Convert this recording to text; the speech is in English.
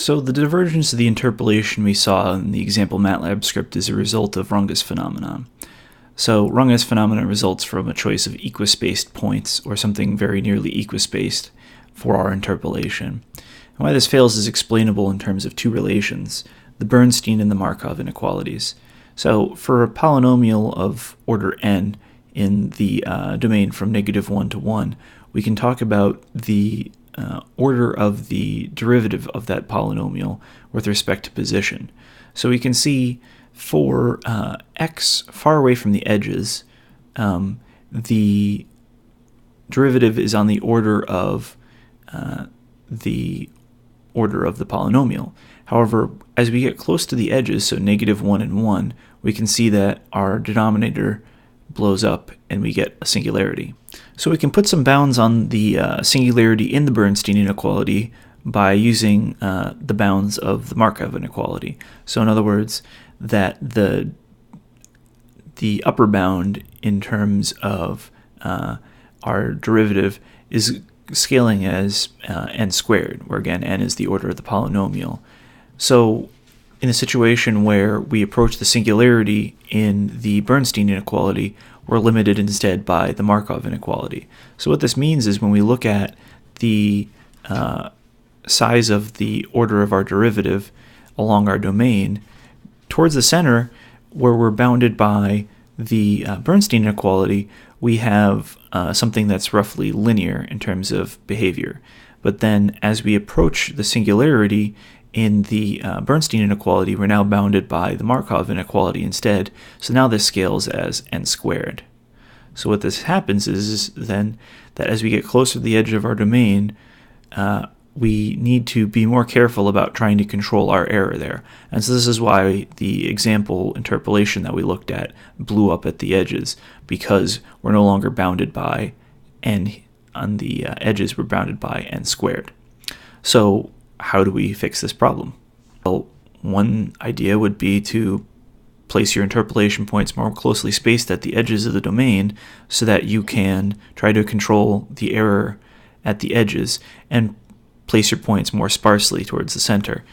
So the divergence of the interpolation we saw in the example MATLAB script is a result of Runge's phenomenon. So Runge's phenomenon results from a choice of equispaced points, or something very nearly equispaced, for our interpolation. And why this fails is explainable in terms of two relations, the Bernstein and the Markov inequalities. So for a polynomial of order n in the domain from -1 to 1, we can talk about the order of the derivative of that polynomial with respect to position. So we can see for x far away from the edges, the derivative is on the order of the polynomial. However, as we get close to the edges, so -1 and 1, we can see that our denominator blows up and we get a singularity. So we can put some bounds on the singularity in the Bernstein inequality by using the bounds of the Markov inequality. So in other words, that the upper bound in terms of our derivative is scaling as n squared, where again n is the order of the polynomial. So in a situation where we approach the singularity in the Bernstein inequality, we're limited instead by the Markov inequality. So what this means is when we look at the size of the order of our derivative along our domain, towards the center, where we're bounded by the Bernstein inequality, we have something that's roughly linear in terms of behavior. But then as we approach the singularity in the Bernstein inequality, we're now bounded by the Markov inequality instead, so now this scales as n squared. So what this happens is then that as we get closer to the edge of our domain, we need to be more careful about trying to control our error there. And so this is why the example interpolation that we looked at blew up at the edges, because we're no longer bounded by n on the edges, we're bounded by n squared. So how do we fix this problem? Well, one idea would be to place your interpolation points more closely spaced at the edges of the domain so that you can try to control the error at the edges and place your points more sparsely towards the center.